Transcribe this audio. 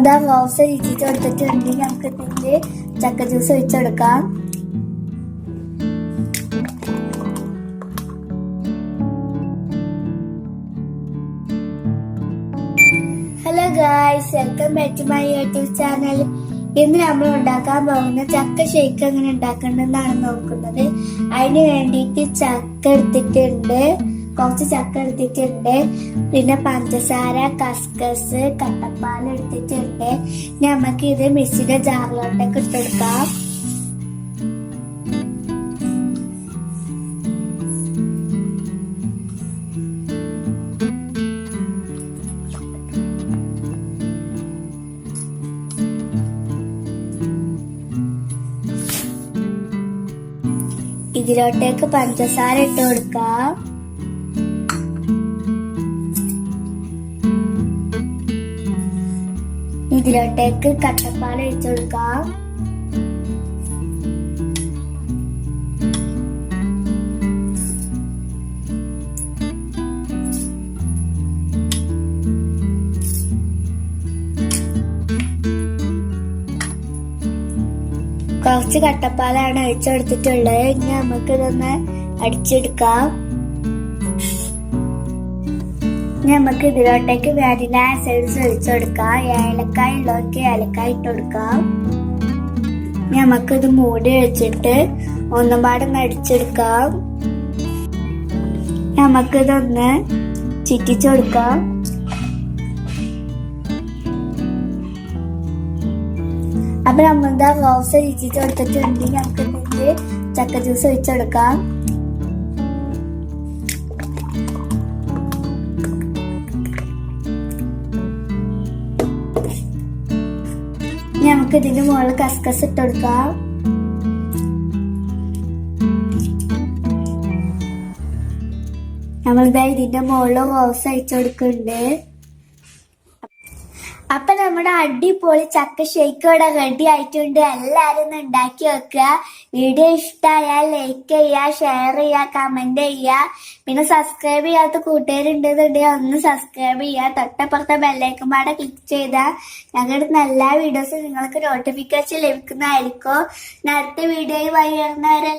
എന്താ റോസ് ഇച്ചിട്ട് കൊടുത്തിട്ടുണ്ടെങ്കിൽ നമുക്ക് ഇതിന്റെ ചക്ക ജ്യൂസ് ഒഴിച്ചെടുക്കാം. Hello guys, welcome back to my YouTube channel. ഇന്ന് നമ്മൾ ഉണ്ടാക്കാൻ പോകുന്ന ചക്ക ഷേക്ക് എങ്ങനെ ഉണ്ടാക്കേണ്ടതെന്നാണ് നോക്കുന്നത്. അതിന് വേണ്ടിയിട്ട് കുറച്ച് ചക്ക എടുത്തിട്ടുണ്ട്, പിന്നെ പഞ്ചസാര, കസ്കസ്, കട്ടപ്പാൽ എടുത്തിട്ടുണ്ട്. നമുക്ക് ഇത് മിക്സിയുടെ ജാറിലോട്ടൊക്കെ ഇട്ടെടുക്കാം. ഇതിലോട്ടേക്ക് പഞ്ചസാര ഇട്ട് കൊടുക്കാം. ഇതിലോട്ടേക്ക് കട്ടപ്പാൽ ഒഴിച്ചു കൊടുക്കാം. കുറച്ച് കട്ടപ്പാലാണ് ഒഴിച്ചെടുത്തിട്ടുള്ളത്. ഇനി നമുക്ക് ഇതൊന്ന് അടിച്ചെടുക്കാം. നമുക്ക് ഇതിലോട്ടേക്ക് വാനില എസൻസ് ഒഴിച്ചെടുക്കാം. ഏലക്കായ ഉള്ളവർക്ക് ഏലക്കായ ഇട്ട് കൊടുക്കാം. നമുക്കിത് മൂടി വെച്ചിട്ട് ഒന്നുപാടും അടിച്ചെടുക്കാം. നമുക്കിതൊന്ന് ചിറ്റിച്ചെടുക്കാം. അപ്പൊ നമ്മളുടെ റോസ് ഇച്ചിട്ട് കൊടുത്തിട്ടുണ്ടെങ്കിൽ നമുക്ക് ഇതിന്റെ ചക്ക ജ്യൂസ് ഒഴിച്ചെടുക്കാം. നമുക്ക് ഇതിന്റെ മുകളിൽ കസ്കസ് ഇട്ട് കൊടുക്കാം. നമ്മളിതാ ഇതിന്റെ മുകളിൽ റോസ് അയച്ചു കൊടുക്കുന്നുണ്ട്. അപ്പൊ നമ്മുടെ അടിപൊളി ചക്ക ഷേക്ക് ഇവിടെ റെഡി ആയിട്ടുണ്ട്. എല്ലാരും ഒന്ന് ഉണ്ടാക്കി വെക്കുക. വീഡിയോ ഇഷ്ടമായാൽ ലൈക്ക് ചെയ്യുക, ഷെയർ ചെയ്യുക, കമന്റ് ചെയ്യുക. പിന്നെ സബ്സ്ക്രൈബ് ചെയ്യാത്ത കൂട്ടുകാരുണ്ടെന്നുണ്ടെങ്കിൽ ഒന്ന് സബ്സ്ക്രൈബ് ചെയ്യുക. തൊട്ടപ്പുറത്തെ ബെല്ലൈക്കൺ പാടെ ക്ലിക്ക് ചെയ്താൽ ഞങ്ങളുടെ എല്ലാ വീഡിയോസും നിങ്ങൾക്ക് നോട്ടിഫിക്കേഷൻ ലഭിക്കുന്നതായിരിക്കും. അടുത്ത വീഡിയോയുമായി വരുന്നവരെ